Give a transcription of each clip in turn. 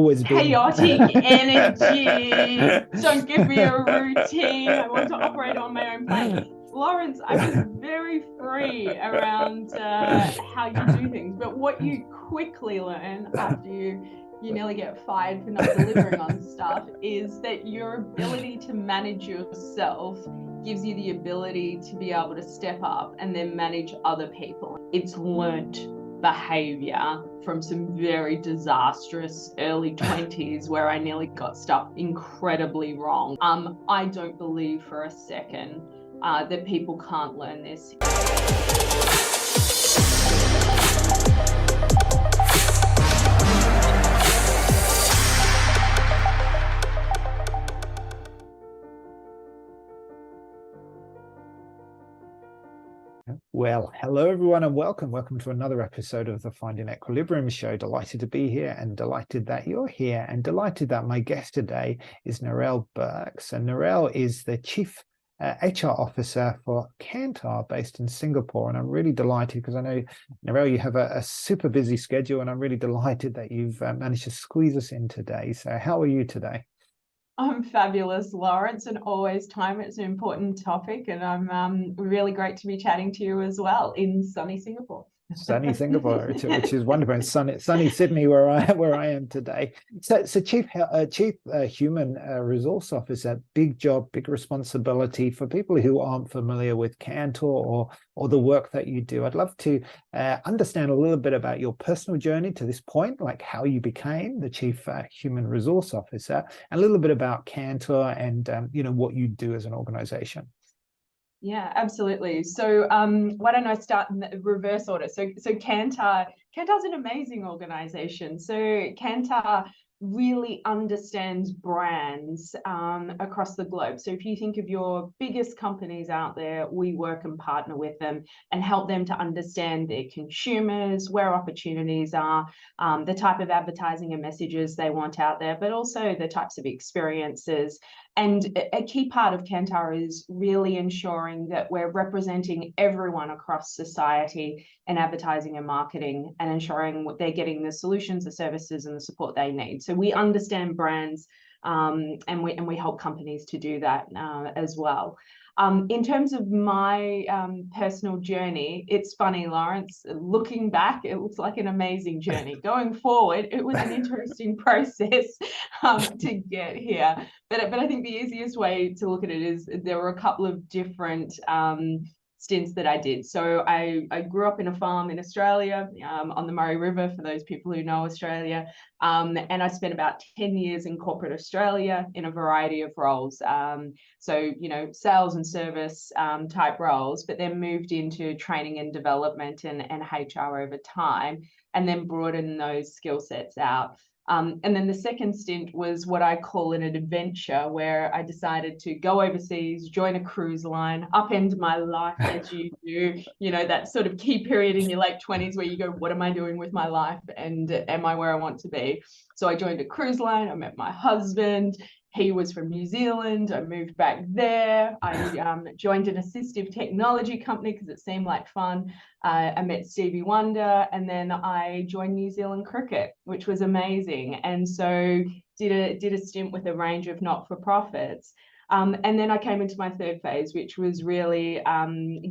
always been. Chaotic energy. Don't give me a routine. I want to operate on my own plane. Lawrence, I was very free around how you do things, but what you quickly learn after you nearly get fired for not delivering on stuff is that your ability to manage yourself gives you the ability to be able to step up and then manage other people. It's learnt behavior from some very disastrous early 20s where I nearly got stuff incredibly wrong. I don't believe for a second that people can't learn this. Well, hello everyone and welcome. Welcome to another episode of the Finding Equilibrium show. Delighted to be here and delighted that you're here and delighted that my guest today is Narelle Burke. So Narelle is the Chief HR Officer for Kantar based in Singapore. And I'm really delighted because I know, Narelle, you have a super busy schedule and I'm really delighted that you've managed to squeeze us in today. So how are you today? I'm fabulous, Lawrence, and always time. It's an important topic, and I'm really great to be chatting to you as well in sunny Singapore. Sunny Singapore, which is wonderful, and sunny Sydney, where I am today. So Chief Human Resource Officer, big job, big responsibility. For people who aren't familiar with Kantar or the work that you do, I'd love to understand a little bit about your personal journey to this point, like how you became the Chief Human Resource Officer, and a little bit about Kantar and what you do as an organization. Yeah, absolutely. So why don't I start in the reverse order? So Kantar's an amazing organization. So Kantar really understands brands across the globe. So if you think of your biggest companies out there, we work and partner with them and help them to understand their consumers, where opportunities are, the type of advertising and messages they want out there, but also the types of experiences. And a key part of Kantar is really ensuring that we're representing everyone across society in advertising and marketing and ensuring they're getting the solutions, the services, and the support they need. So we understand brands and we help companies to do that as well. In terms of my personal journey, it's funny, Lawrence, looking back, it looks like an amazing journey. Going forward, it was an interesting process to get here. But I think the easiest way to look at it is there were a couple of different stints that I did. So I grew up in a farm in Australia on the Murray River, for those people who know Australia. And I spent about 10 years in corporate Australia in a variety of roles. So, sales and service type roles, but then moved into training and development and HR over time, and then broadened those skill sets out. And then the second stint was what I call an adventure, where I decided to go overseas, join a cruise line, upend my life as you do, that sort of key period in your late 20s where you go, what am I doing with my life? And am I where I want to be? So I joined a cruise line. I met my husband. He was from New Zealand. I moved back there. I joined an assistive technology company because it seemed like fun. I met Stevie Wonder, and then I joined New Zealand Cricket, which was amazing. And so did a stint with a range of not-for-profits. And then I came into my third phase, which was really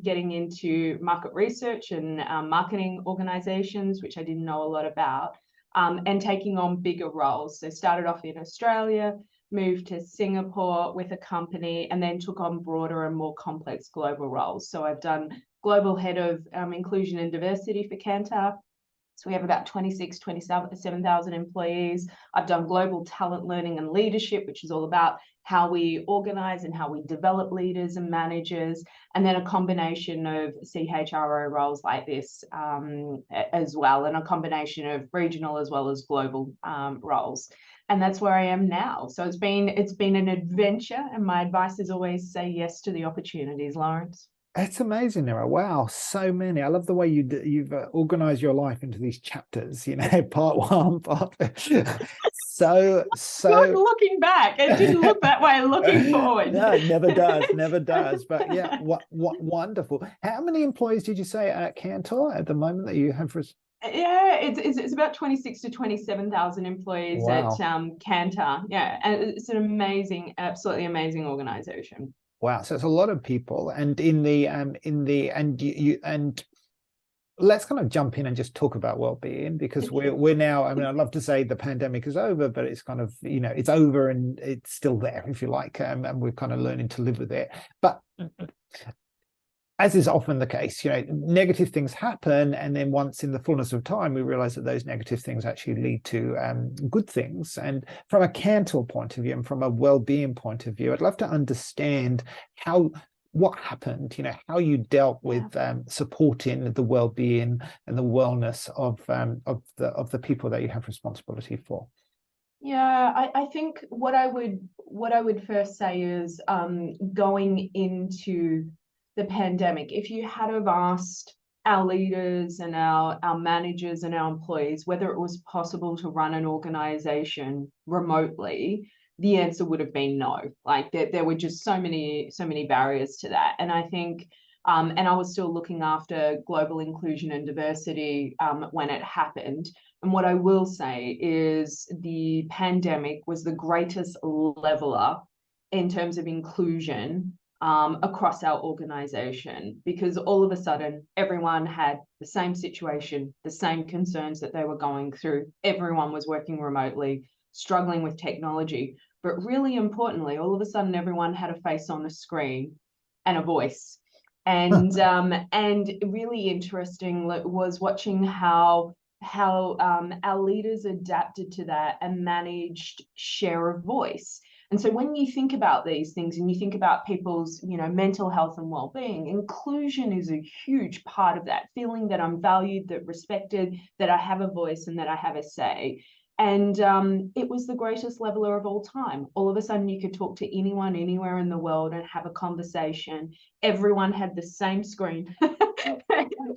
getting into market research and marketing organizations, which I didn't know a lot about, and taking on bigger roles. So started off in Australia, moved to Singapore with a company, and then took on broader and more complex global roles. So I've done global head of inclusion and diversity for Kantar. So we have about 27,000 employees. I've done global talent learning and leadership, which is all about how we organize and how we develop leaders and managers, and then a combination of CHRO roles like this as well, and a combination of regional as well as global roles. And that's where I am now. So it's been an adventure, and my advice is always say yes to the opportunities, Lawrence. It's amazing, Narelle. Wow, so many. I love the way you've organized your life into these chapters. Part one, part two. So. Good looking back. It didn't look that way. Looking forward. No, it never does. But yeah, what wonderful. How many employees did you say at Kantar at the moment that you have? Yeah, it's about 26 to 27,000 employees at Wow. Kantar. Yeah, and it's an amazing, absolutely amazing organization. Wow. So it's a lot of people. And and let's kind of jump in and just talk about well-being, because we're now, I mean, I'd love to say the pandemic is over, but it's kind of, it's over and it's still there, if you like, and we're kind of learning to live with it. But as is often the case, negative things happen, and then once in the fullness of time, we realize that those negative things actually lead to good things. And from a Kantar point of view and from a well-being point of view, I'd love to understand what happened, how you dealt with supporting the well-being and the wellness of the people that you have responsibility for. Yeah, I think what I would first say is going into the pandemic, if you had have asked our leaders and our managers and our employees whether it was possible to run an organization remotely, the answer would have been no. Like there were just so many barriers to that. And I think and I was still looking after global inclusion and diversity when it happened. And what I will say is the pandemic was the greatest leveler in terms of inclusion across our organization, because all of a sudden everyone had the same situation, the same concerns that they were going through. Everyone was working remotely, struggling with technology. But really importantly, all of a sudden everyone had a face on a screen and a voice. And really interesting was watching how our leaders adapted to that and managed share of voice. And so when you think about these things and you think about people's, mental health and well-being, inclusion is a huge part of that, feeling that I'm valued, that respected, that I have a voice and that I have a say. And it was the greatest leveler of all time. All of a sudden you could talk to anyone, anywhere in the world and have a conversation. Everyone had the same screen.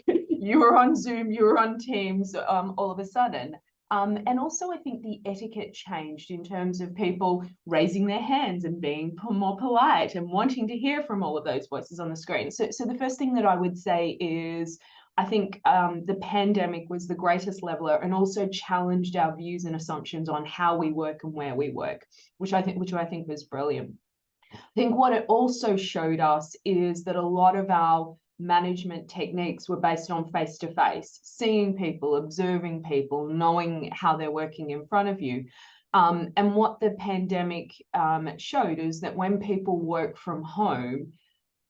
You were on Zoom, you were on Teams, all of a sudden. And also I think the etiquette changed in terms of people raising their hands and being more polite and wanting to hear from all of those voices on the screen. So the first thing that I would say is, I think the pandemic was the greatest leveler and also challenged our views and assumptions on how we work and where we work, which I think was brilliant. I think what it also showed us is that a lot of our management techniques were based on face-to-face, seeing people, observing people, knowing how they're working in front of you. And what the pandemic showed is that when people work from home,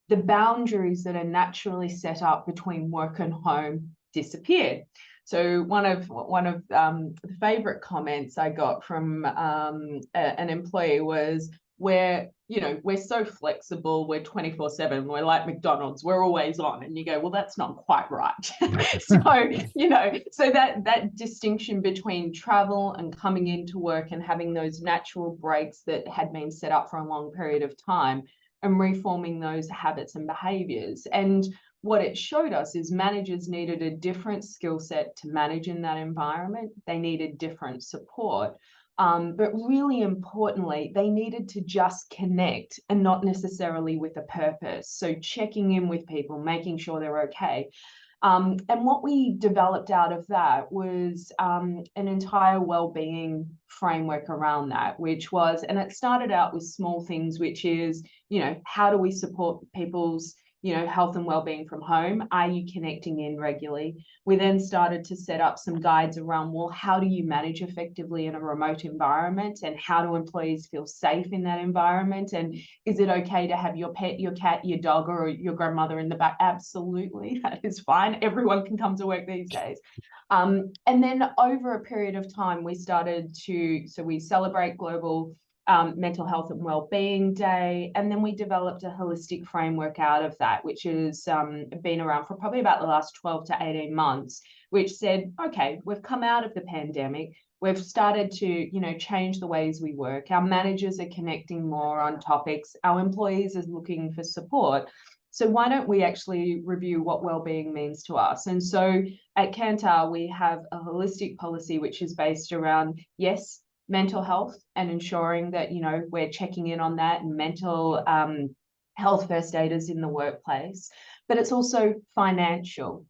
the boundaries that are naturally set up between work and home disappeared. So one of the favorite comments I got from an employee was, we're so flexible, we're 24/7, we're like McDonald's, we're always on. And you go, well, that's not quite right. So so that distinction between travel and coming into work and having those natural breaks that had been set up for a long period of time, and reforming those habits and behaviors. And what it showed us is managers needed a different skill set to manage in that environment. They needed different support. But really importantly, they needed to just connect and not necessarily with a purpose. So checking in with people, making sure they're okay. And what we developed out of that was an entire well-being framework around that, which was, and it started out with small things, which is, how do we support people's health and well-being from home? Are you connecting in regularly? We then started to set up some guides around, well, how do you manage effectively in a remote environment? And how do employees feel safe in that environment? And is it okay to have your pet, your cat, your dog, or your grandmother in the back? Absolutely, that is fine. Everyone can come to work these days. And then over a period of time, we started to, so we celebrate Global Mental Health and Wellbeing Day, and then we developed a holistic framework out of that, which has been around for probably about the last 12 to 18 months, which said, okay, we've come out of the pandemic, we've started to change the ways we work, our managers are connecting more on topics, our employees are looking for support. So why don't we actually review what wellbeing means to us? And so at Kantar, we have a holistic policy which is based around, yes, mental health and ensuring that we're checking in on that, and mental health first aiders in the workplace, but it's also financial.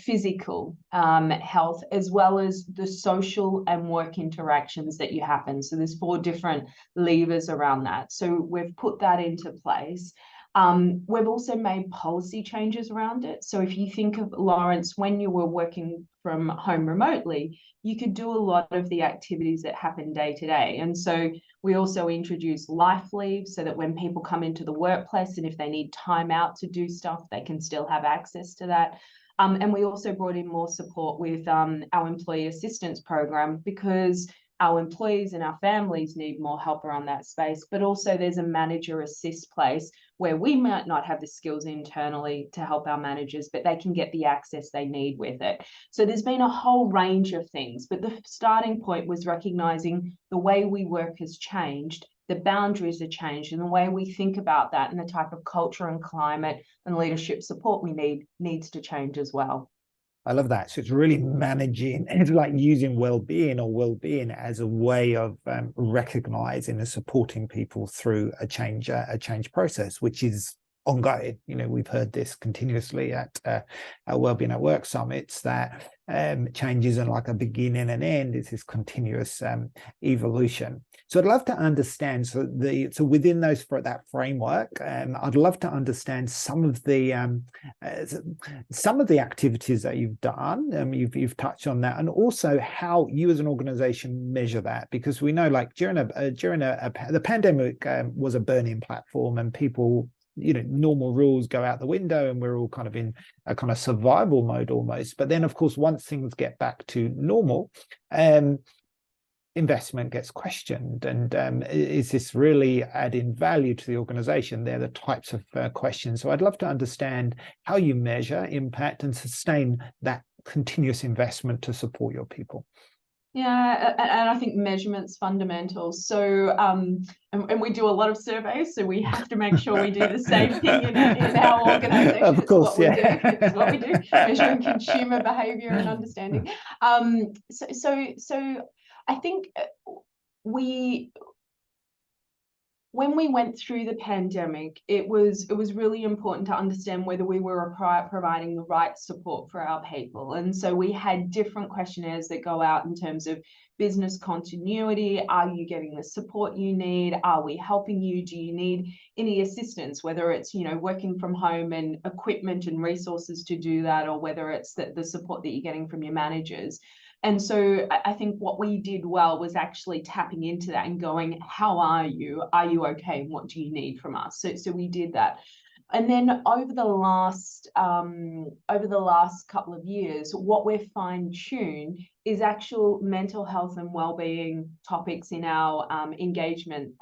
physical health, as well as the social and work interactions that you happen. So there's 4 different levers around that. So we've put that into place. We've also made policy changes around it. So if you think of, Lawrence, when you were working from home remotely, you could do a lot of the activities that happen day to day. And so we also introduced life leave, so that when people come into the workplace and if they need time out to do stuff, they can still have access to that. And we also brought in more support with our employee assistance program, because our employees and our families need more help around that space. But also there's a manager assist place where we might not have the skills internally to help our managers, but they can get the access they need with it. So there's been a whole range of things, but the starting point was recognizing the way we work has changed, the boundaries are changed, and the way we think about that and the type of culture and climate and leadership support we need needs to change as well. I love that. So it's really managing, it's like using well-being as a way of recognizing and supporting people through a change process, which is ongoing. You know, we've heard this continuously at our Wellbeing at Work summits, that change isn't like a beginning and end, it's this continuous evolution. So I'd love to understand, so within that framework, I'd love to understand some of the activities that you've done. You've touched on that, and also how you as an organization measure that, because we know, like, during the pandemic was a burning platform, and people, you know, normal rules go out the window, and we're all kind of in a kind of survival mode almost. But then, of course, once things get back to normal, investment gets questioned, and is this really adding value to the organization? They're the types of questions. So I'd love to understand how you measure impact and sustain that continuous investment to support your people. Yeah, and I think measurement's fundamental. So, and we do a lot of surveys, so we have to make sure we do the same thing in our organisation. Of course, It's what we do, measuring consumer behaviour and understanding. So I think when we went through the pandemic, it was really important to understand whether we were providing the right support for our people. And so we had different questionnaires that go out in terms of business continuity. Are you getting the support you need? Are we helping you? Do you need any assistance, whether it's, you know, working from home and equipment and resources to do that, or whether it's the support that you're getting from your managers. And so I think what we did well was actually tapping into that and going, how are you? Are you okay? And what do you need from us? So we did that. And then over the last couple of years, what we've fine-tuned is actual mental health and well-being topics in our engagement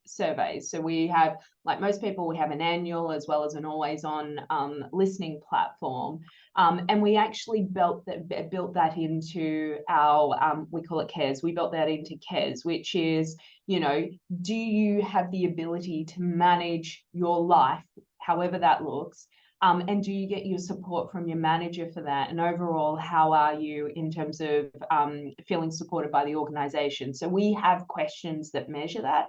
surveys. So we have, like most people, we have an annual as well as an always-on listening platform. And we actually built that into our, we call it CARES. We built that into CARES, which is, you know, do you have the ability to manage your life, however that looks, and do you get your support from your manager for that? And overall, how are you in terms of feeling supported by the organization? So we have questions that measure that.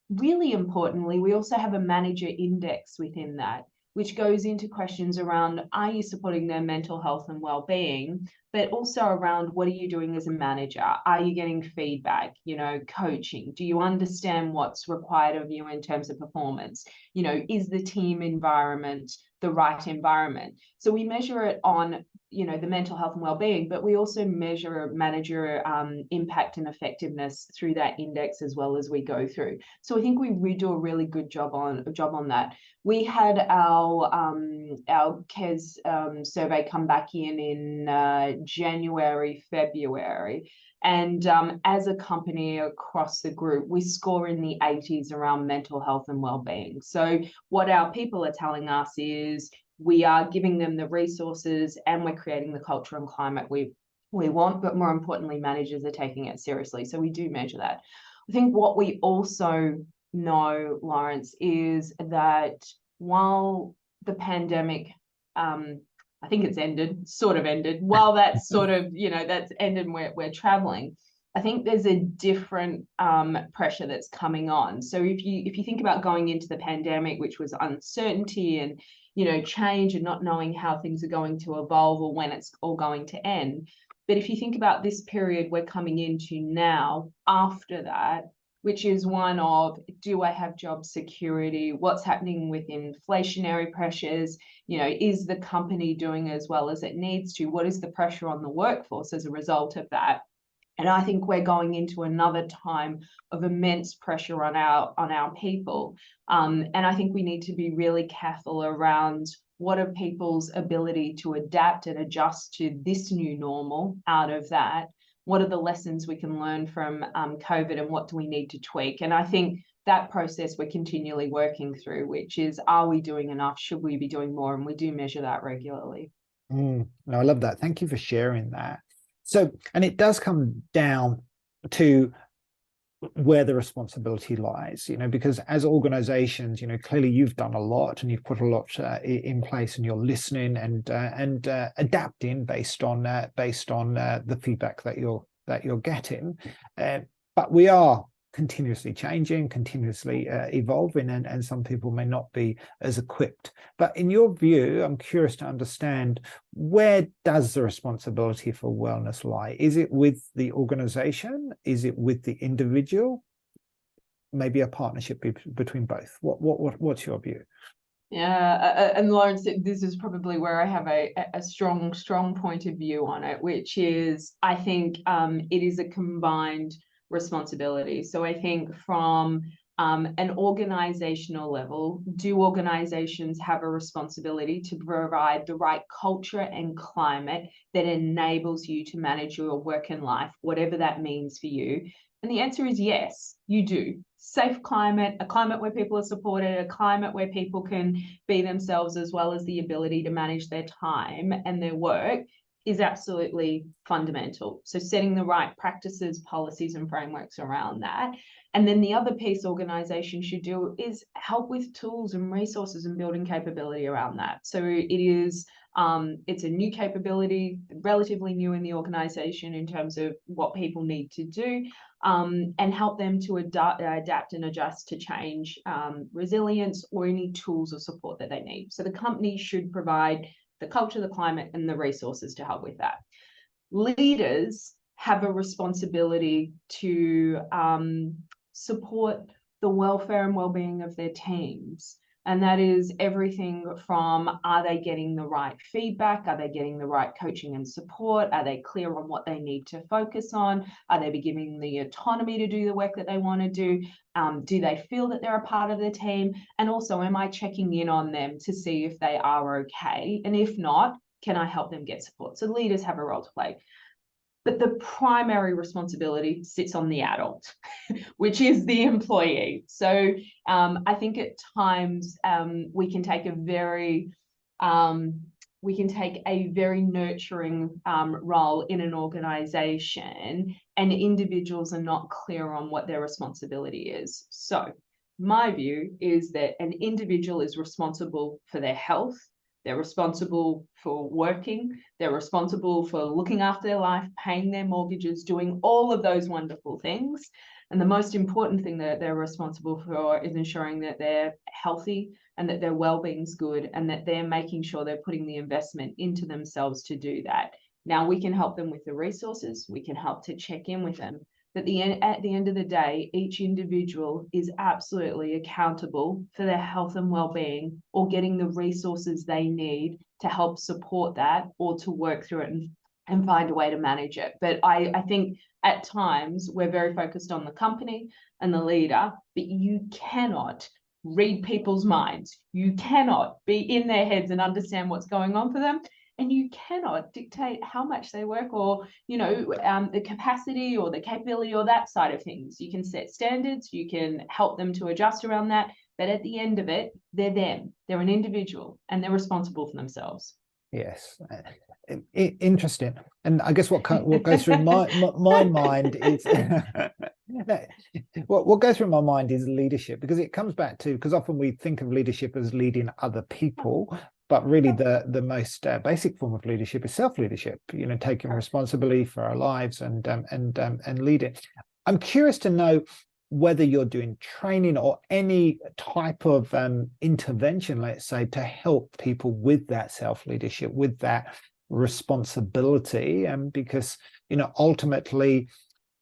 Really importantly, we also have a manager index within that, which goes into questions around, are you supporting their mental health and well-being, but also around, what are you doing as a manager? Are you getting feedback, you know, coaching? Do you understand what's required of you in terms of performance? You know, is the team environment the right environment? So we measure it on, you know, the mental health and well-being, but we also measure manager impact and effectiveness through that index as well as we go through. So I think we do a really good job on that. We had our CARES survey come back in January, February. And as a company across the group, we score in the 80s around mental health and well-being. So what our people are telling us is we are giving them the resources and we're creating the culture and climate we want, but more importantly, managers are taking it seriously. So we do measure that. I think what we also know, Lawrence, is that while the pandemic, I think it's sort of ended, while that's sort of, you know, that's ended and we're traveling, I think there's a different pressure that's coming on. So if you think about going into the pandemic, which was uncertainty and, change and not knowing how things are going to evolve or when it's all going to end. But if you think about this period we're coming into now, after that, which is one of, do I have job security? What's happening with inflationary pressures? Is the company doing as well as it needs to? What is the pressure on the workforce as a result of that? And I think we're going into another time of immense pressure on our people. And I think we need to be really careful around what are people's ability to adapt and adjust to this new normal out of that. What are the lessons we can learn from COVID, and what do we need to tweak? And I think that process we're continually working through, which is, are we doing enough? Should we be doing more? And we do measure that regularly. No, I love that. Thank you for sharing that. So, and it does come down to where the responsibility lies, because as organizations, clearly you've done a lot and you've put a lot in place, and you're listening and adapting based on the feedback that you're getting. But we are continuously changing, continuously evolving, and some people may not be as equipped. But in your view, I'm curious to understand, where does the responsibility for wellness lie? Is it with the organization? Is it with the individual? Maybe a partnership between both. What's your view? Yeah, and Lawrence, this is probably where I have a strong point of view on it, which is, I think it is a combined responsibility. So I think from an organizational level, do organizations have a responsibility to provide the right culture and climate that enables you to manage your work and life, whatever that means for you? And the answer is yes, you do. Safe climate, a climate where people are supported, a climate where people can be themselves, as well as the ability to manage their time and their work, is absolutely fundamental. So setting the right practices, policies, and frameworks around that. And then the other piece organizations should do is help with tools and resources and building capability around that. So it's a new capability, relatively new in the organization in terms of what people need to do, and help them to adapt and adjust to change, resilience, or any tools or support that they need. So the company should provide the culture, the climate, and the resources to help with that. Leaders have a responsibility to support the welfare and well-being of their teams. And that is everything from, are they getting the right feedback? Are they getting the right coaching and support? Are they clear on what they need to focus on? Are they giving the autonomy to do the work that they want to do? Do they feel that they're a part of the team? And also, am I checking in on them to see if they are okay? And if not, can I help them get support? So leaders have a role to play. But the primary responsibility sits on the adult, which is the employee. So I think at times we can take a very nurturing role in an organization, and individuals are not clear on what their responsibility is. So my view is that an individual is responsible for their health. They're responsible for working. They're responsible for looking after their life, paying their mortgages, doing all of those wonderful things. And the most important thing that they're responsible for is ensuring that they're healthy and that their well-being's good, and that they're making sure they're putting the investment into themselves to do that. Now, we can help them with the resources. We can help to check in with them. But at the end of the day, each individual is absolutely accountable for their health and well-being, or getting the resources they need to help support that, or to work through it and find a way to manage it. But I think at times we're very focused on the company and the leader, but you cannot read people's minds. You cannot be in their heads and understand what's going on for them. And you cannot dictate how much they work, or, the capacity or the capability or that side of things. You can set standards, you can help them to adjust around that. But at the end of it, they're them. They're an individual, and they're responsible for themselves. Yes, interesting. And I guess what goes through my mind is what goes through my mind is leadership, because it comes back to, because often we think of leadership as leading other people, but really the most basic form of leadership is self-leadership. Taking responsibility for our lives and leading. I'm curious to know, whether you're doing training or any type of intervention, let's say, to help people with that self-leadership, with that responsibility, because, you know, ultimately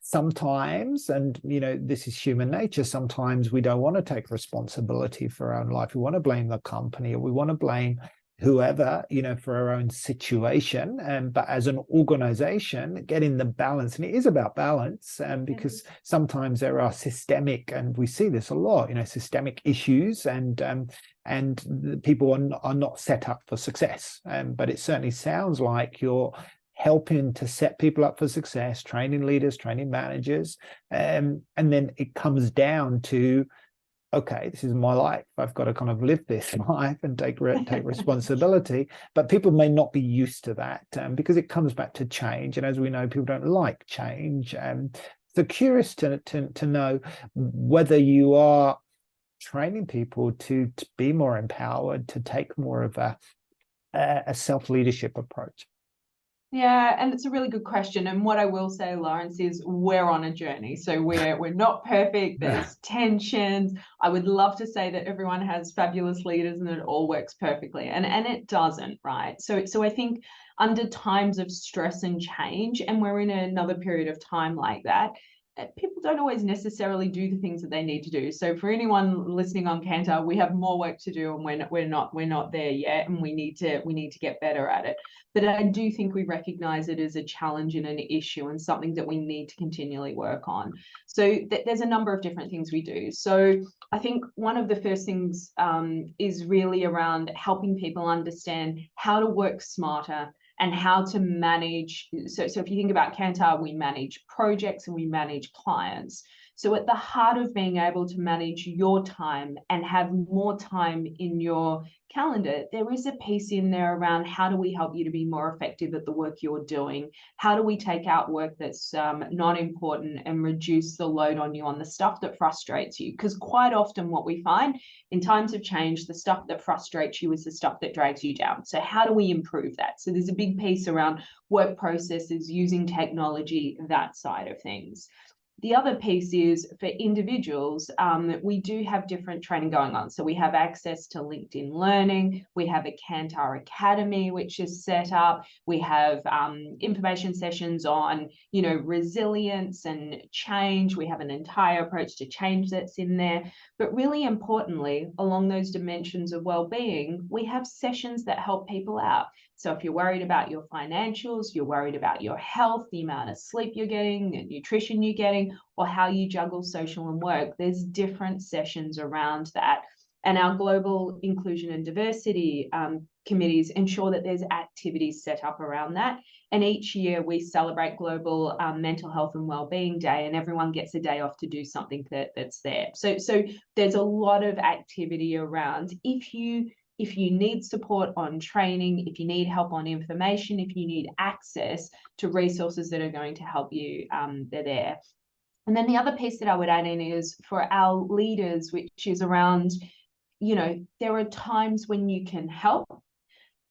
sometimes, and, you know, this is human nature, sometimes we don't want to take responsibility for our own life. We want to blame the company, or we want to blame whoever, you know, for our own situation. But as an organization, getting the balance, and it is about balance, because sometimes there are systemic, and we see this a lot, you know, systemic issues, and the people are not set up for success. But it certainly sounds like you're helping to set people up for success, training leaders, training managers, and then it comes down to, okay, this is my life. I've got to kind of live this life and take responsibility. But people may not be used to that, because it comes back to change. And as we know, people don't like change. So curious to know whether you are training people to be more empowered, to take more of a self-leadership approach. Yeah, and it's a really good question. And what I will say, Lawrence, is we're on a journey. So we're not perfect. There's tensions. I would love to say that everyone has fabulous leaders and it all works perfectly. And it doesn't, right? So I think under times of stress and change, and we're in another period of time like that, people don't always necessarily do the things that they need to do. So for anyone listening on Kantar, we have more work to do, and we're not there yet, and we need to get better at it. But I do think we recognize it as a challenge and an issue, and something that we need to continually work on. So there's a number of different things we do. So I think one of the first things is really around helping people understand how to work smarter and how to manage. So if you think about Kantar, we manage projects and we manage clients. So at the heart of being able to manage your time and have more time in your calendar, there is a piece in there around how do we help you to be more effective at the work you're doing? How do we take out work that's not important and reduce the load on you on the stuff that frustrates you? Because quite often what we find in times of change, the stuff that frustrates you is the stuff that drags you down. So how do we improve that? So there's a big piece around work processes, using technology, that side of things. The other piece is for individuals, we do have different training going on. So we have access to LinkedIn Learning. We have a Kantar Academy, which is set up. We have information sessions on, you know, resilience and change. We have an entire approach to change that's in there. But really importantly, along those dimensions of well-being, we have sessions that help people out. So if you're worried about your financials, you're worried about your health, the amount of sleep you're getting, the nutrition you're getting, or how you juggle social and work, there's different sessions around that. And our global inclusion and diversity committees ensure that there's activities set up around that. And each year we celebrate Global Mental Health and Wellbeing Day, and everyone gets a day off to do something that's there. So there's a lot of activity around. If you need support on training, if you need help on information, if you need access to resources that are going to help you, they're there. And then the other piece that I would add in is for our leaders, which is around, you know, there are times when you can help,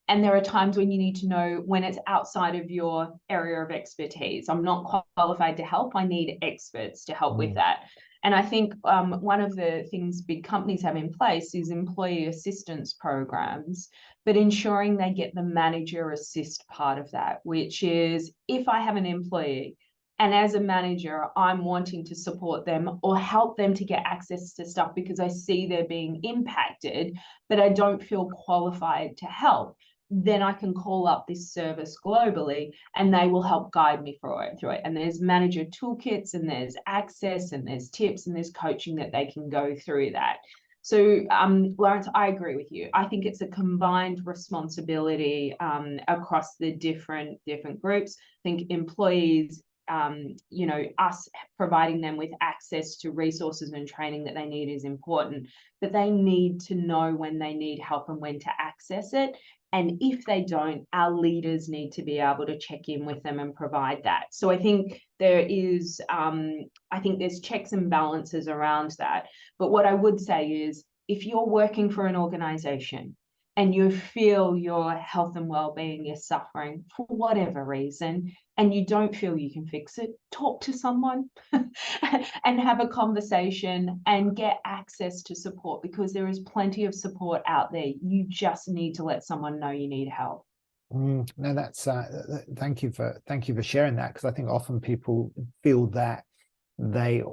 and there are times when you need to know when it's outside of your area of expertise. I'm not qualified to help. I need experts to help with that. And I think one of the things big companies have in place is employee assistance programs, but ensuring they get the manager assist part of that, which is if I have an employee and as a manager, I'm wanting to support them or help them to get access to stuff because I see they're being impacted, but I don't feel qualified to help, then I can call up this service globally and they will help guide me through it. And there's manager toolkits and there's access and there's tips and there's coaching that they can go through that. So Lawrence, I agree with you. I think it's a combined responsibility across the different groups. I think employees, you know, us providing them with access to resources and training that they need is important, but they need to know when they need help and when to access it. And if they don't, our leaders need to be able to check in with them and provide that. So I think there is, I think there's checks and balances around that. But what I would say is, if you're working for an organization and you feel your health and well-being is suffering for whatever reason, and you don't feel you can fix it, talk to someone and have a conversation and get access to support, because there is plenty of support out there. You just need to let someone know you need help. No, that's thank you for sharing that, because I think often people feel that they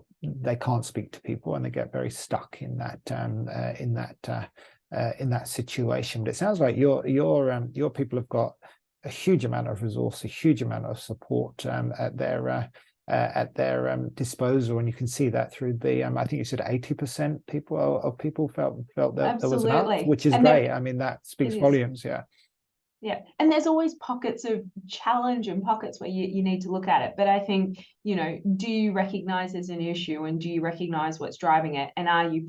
can't speak to people and they get very stuck in that situation. But it sounds like your people have got a huge amount of resource, a huge amount of support at their disposal, and you can see that through the I think you said 80% of people felt that there was enough, which is great. I mean, that speaks volumes. Yeah, and there's always pockets of challenge and pockets where you need to look at it. But I think, do you recognize there's an issue, and do you recognize what's driving it? And are you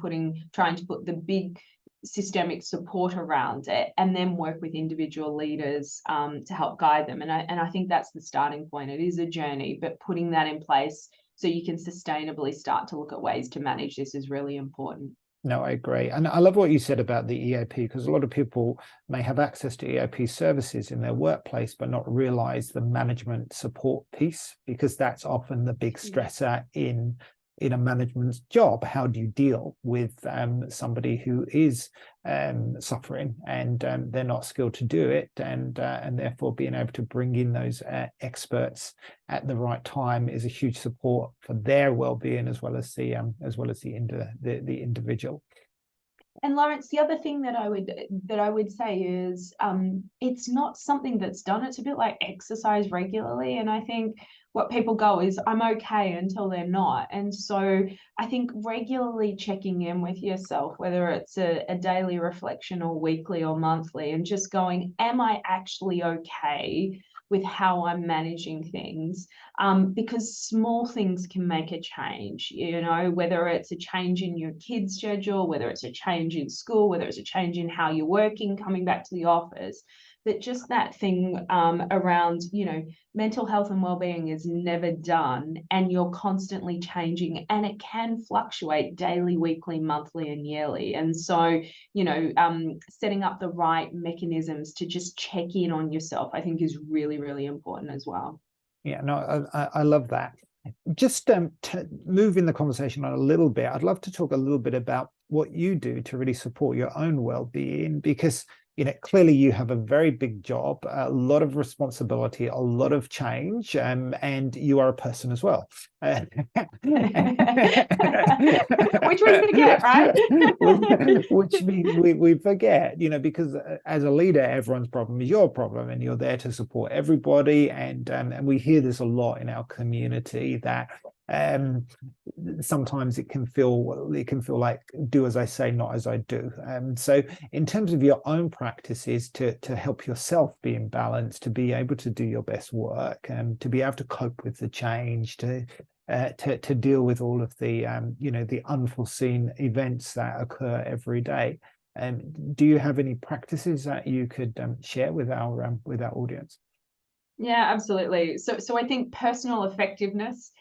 trying to put the big systemic support around it, and then work with individual leaders to help guide them? And I think that's the starting point. It is a journey, but putting that in place so you can sustainably start to look at ways to manage this is really important. No, I agree. And I love what you said about the EAP, because a lot of people may have access to EAP services in their workplace, but not realize the management support piece, because that's often the big stressor in a management job. How do you deal with somebody who is suffering and they're not skilled to do it, and therefore being able to bring in those experts at the right time is a huge support for their well-being, as well as the individual. And Lawrence, the other thing that I would say is it's not something that's done. It's a bit like exercise regularly. And I think what people go is, I'm okay, until they're not. And so I think regularly checking in with yourself, whether it's a daily reflection or weekly or monthly, and just going, am I actually okay with how I'm managing things? Because small things can make a change, whether it's a change in your kid's schedule, whether it's a change in school, whether it's a change in how you're working, coming back to the office. That just that thing around, mental health and well-being is never done, and you're constantly changing, and it can fluctuate daily, weekly, monthly, and yearly. And so, setting up the right mechanisms to just check in on yourself, I think, is really, really important as well. Yeah, no, I love that. Just to move in the conversation on a little bit, I'd love to talk a little bit about what you do to really support your own well-being, because clearly you have a very big job, a lot of responsibility, a lot of change, and you are a person as well. Which we forget, right? Which we forget, because as a leader, everyone's problem is your problem, and you're there to support everybody. And we hear this a lot in our community, that sometimes it can feel like do as I say, not as I do. So in terms of your own practices to help yourself be in balance, to be able to do your best work, and to be able to cope with the change, to deal with all of the the unforeseen events that occur every day, do you have any practices that you could share with our audience? Yeah, absolutely. So I think personal effectiveness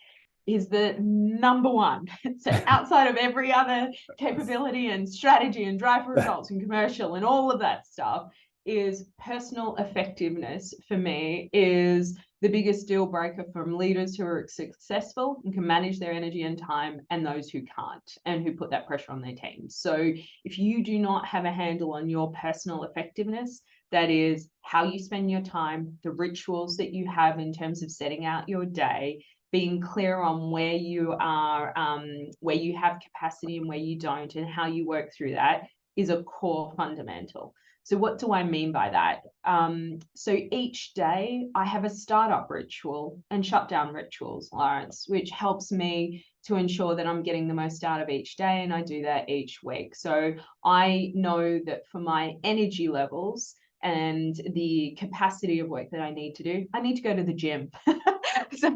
is the number one. So outside of every other capability and strategy and drive for results and commercial and all of that stuff, is personal effectiveness for me is the biggest deal breaker from leaders who are successful and can manage their energy and time, and those who can't and who put that pressure on their teams. So if you do not have a handle on your personal effectiveness, that is how you spend your time, the rituals that you have in terms of setting out your day, being clear on where you are, where you have capacity and where you don't, and how you work through that, is a core fundamental. So what do I mean by that? So each day I have a startup ritual and shutdown rituals, Lawrence, which helps me to ensure that I'm getting the most out of each day, and I do that each week. So I know that for my energy levels and the capacity of work that I need to do, I need to go to the gym. So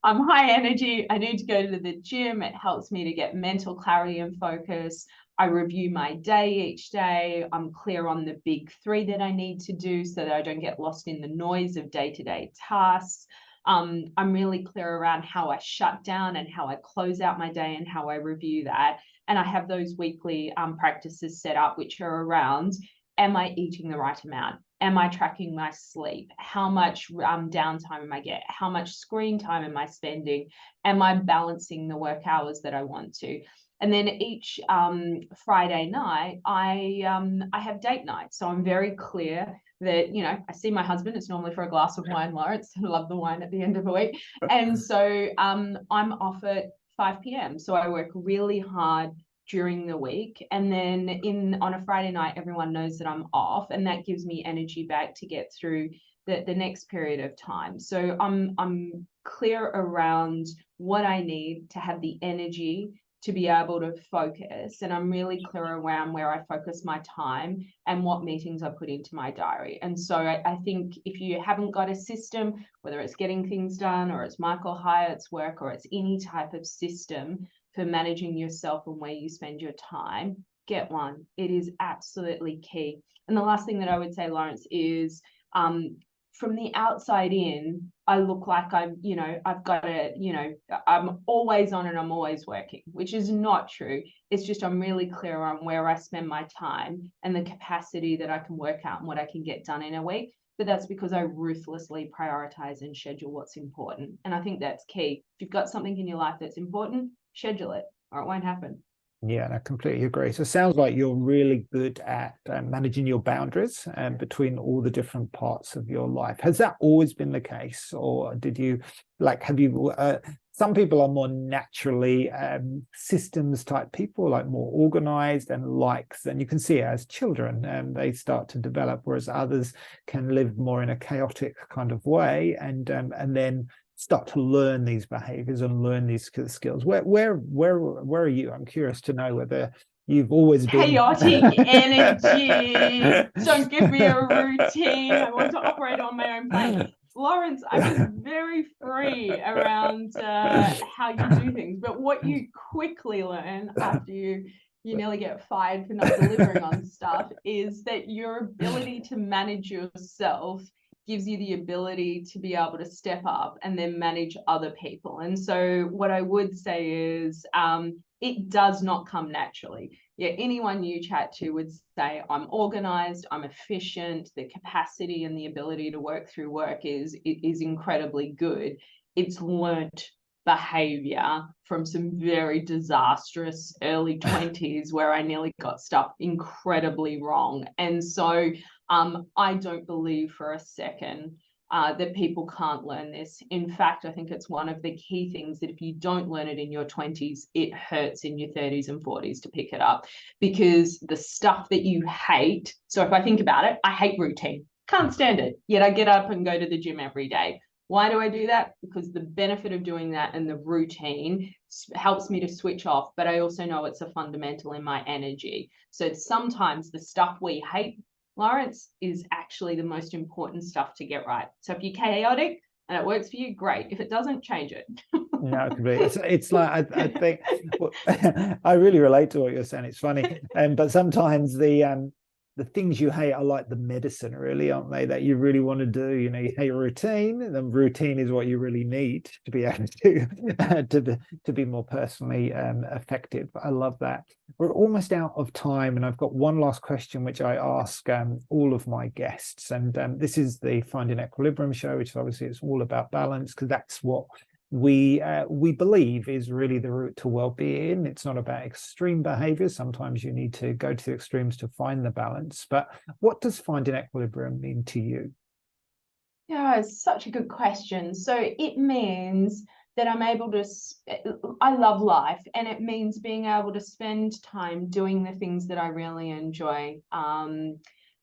I'm high energy, I need to go to the gym. It helps me to get mental clarity and focus. I review my day each day. I'm clear on the big three that I need to do so that I don't get lost in the noise of day-to-day tasks. I'm really clear around how I shut down and how I close out my day and how I review that. And I have those weekly practices set up, which are around am I eating the right amount? Am I tracking my sleep? How much downtime am I getting? How much screen time am I spending? Am I balancing the work hours that I want to? And then each Friday night, I have date night. So I'm very clear that, you know, I see my husband. It's normally for a glass of wine, Lawrence. I love the wine at the end of the week. And so I'm off at 5 p.m. So I work really hard during the week, and then on a Friday night everyone knows that I'm off, and that gives me energy back to get through the next period of time. So I'm clear around what I need to have the energy to be able to focus, and I'm really clear around where I focus my time and what meetings I put into my diary. And so I think if you haven't got a system, whether it's getting things done or it's Michael Hyatt's work or it's any type of system for managing yourself and where you spend your time, get one. It is absolutely key. And the last thing that I would say, Lawrence, is from the outside in, I look like I'm, you know, I've got a, you know, I'm always on and I'm always working, which is not true. It's just I'm really clear on where I spend my time and the capacity that I can work out and what I can get done in a week. But that's because I ruthlessly prioritize and schedule what's important. And I think that's key. If you've got something in your life that's important, schedule it or it won't happen. Yeah, and I completely agree. So it sounds like you're really good at managing your boundaries between all the different parts of your life. Has that always been the case, or did you, like, have you? Some people are more naturally systems type people, like more organized and likes, and you can see it as children, and they start to develop, whereas others can live more in a chaotic kind of way, and then start to learn these behaviors and learn these skills. Where are you? I'm curious to know whether you've always been chaotic energy. Don't give me a routine. I want to operate on my own plane. Lawrence, I was very free around how you do things, but what you quickly learn after you nearly get fired for not delivering on stuff is that your ability to manage yourself gives you the ability to be able to step up and then manage other people. And so what I would say is it does not come naturally. Yeah, anyone you chat to would say, I'm organized, I'm efficient, the capacity and the ability to work through work is incredibly good. It's learnt behavior from some very disastrous early 20s where I nearly got stuff incredibly wrong. And so I don't believe for a second that people can't learn this. In fact, I think it's one of the key things that if you don't learn it in your 20s, it hurts in your 30s and 40s to pick it up, because the stuff that you hate. So if I think about it, I hate routine, can't stand it, yet I get up and go to the gym every day. Why do I do that? Because the benefit of doing that and the routine helps me to switch off, but I also know it's a fundamental in my energy. So sometimes the stuff we hate, Lawrence, is actually the most important stuff to get right. So if you're chaotic and it works for you, great. If it doesn't, change it. No, completely. It's like I think I really relate to what you're saying. It's funny, but sometimes the things you hate are like the medicine, really, aren't they? That you really want to do. You know, you hate routine, and then routine is what you really need to be able to be more personally effective. I love that. We're almost out of time, and I've got one last question which I ask all of my guests, and this is the Finding Equilibrium show, which obviously is all about balance, because that's what we believe is really the route to well-being. It's not about extreme behaviors. Sometimes you need to go to the extremes to find the balance. But what does finding equilibrium mean to you? Yeah, it's such a good question. So it means that I'm able to, I love life, and it means being able to spend time doing the things that I really enjoy.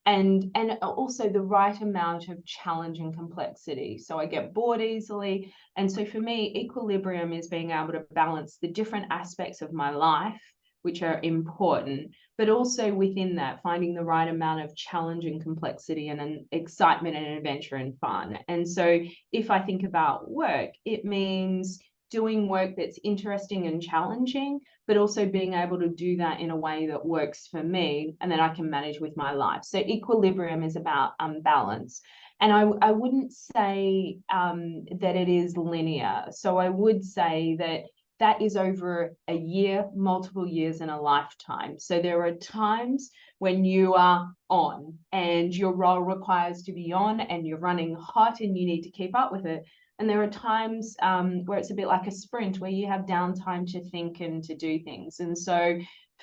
And also the right amount of challenge and complexity. So I get bored easily. And so for me, equilibrium is being able to balance the different aspects of my life, which are important, but also within that, finding the right amount of challenge and complexity and an excitement and adventure and fun. And so if I think about work, it means doing work that's interesting and challenging, but also being able to do that in a way that works for me and that I can manage with my life. So equilibrium is about balance. And I wouldn't say that it is linear. So I would say that that is over a year, multiple years, and a lifetime. So there are times when you are on and your role requires to be on and you're running hot and you need to keep up with it. And there are times where it's a bit like a sprint, where you have downtime to think and to do things. And so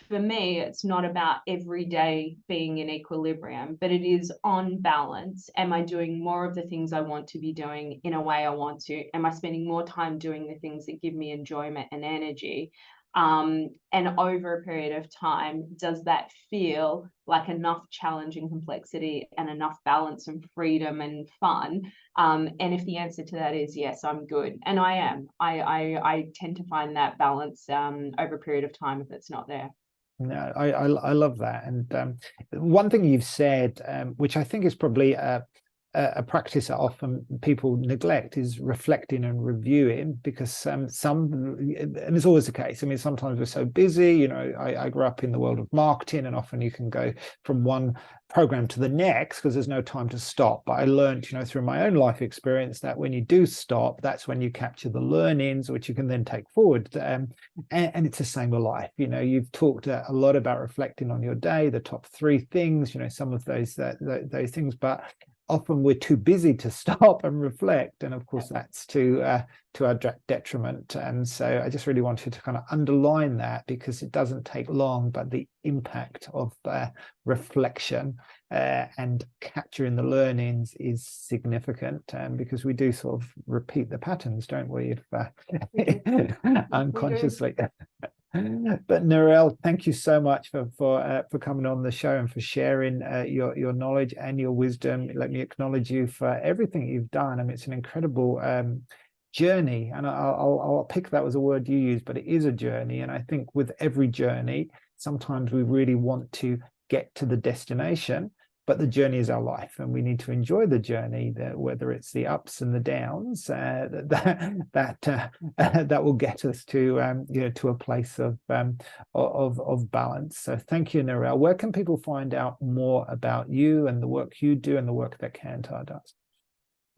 for me, it's not about every day being in equilibrium, but it is on balance. Am I doing more of the things I want to be doing in a way I want to? Am I spending more time doing the things that give me enjoyment and energy? And over a period of time, does that feel like enough challenge and complexity and enough balance and freedom and fun? And if the answer to that is yes, I'm good. And I am. I tend to find that balance over a period of time if it's not there. No, I love that. And one thing you've said, which I think is probably a practice that often people neglect, is reflecting and reviewing, because and it's always the case. I mean, sometimes we're so busy, you know, I grew up in the world of marketing, and often you can go from one program to the next because there's no time to stop. But I learned, you know, through my own life experience, that when you do stop, that's when you capture the learnings, which you can then take forward. And it's the same with life. You know, you've talked a lot about reflecting on your day, the top 3 things, you know, some of those things, but often we're too busy to stop and reflect, and of course that's to our detriment. And so I just really wanted to kind of underline that, because it doesn't take long, but the impact of reflection and capturing the learnings is significant, because we do sort of repeat the patterns, don't we, if unconsciously. But Narelle, thank you so much for coming on the show and for sharing your knowledge and your wisdom. Let me acknowledge you for everything you've done. I mean, it's an incredible journey, and I'll pick that as a word you use, but it is a journey. And I think with every journey, sometimes we really want to get to the destination, but the journey is our life, and we need to enjoy the journey, whether it's the ups and the downs, that will get us to you know, to a place of balance. So thank you, Narelle. Where can people find out more about you and the work you do and the work that Kantar does?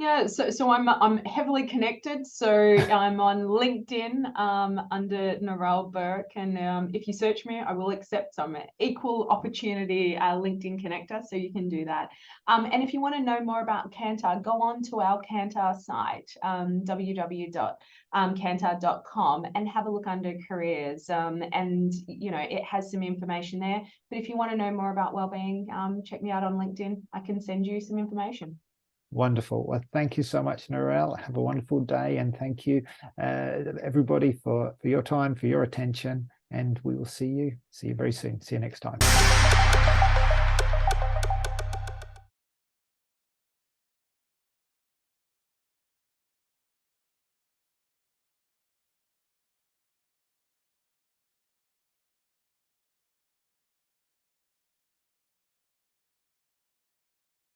Yeah, so I'm heavily connected. So I'm on LinkedIn under Narelle Burke, and if you search me, I will accept some equal opportunity LinkedIn connector, so you can do that. And if you want to know more about Kantar, go on to our Kantar site, www.kantar.com, and have a look under careers. And you know, it has some information there. But if you want to know more about wellbeing, check me out on LinkedIn. I can send you some information. Wonderful. Well, thank you so much, Narelle. Have a wonderful day, and thank you, everybody, for your time, for your attention, and we will see you very soon. See you next time.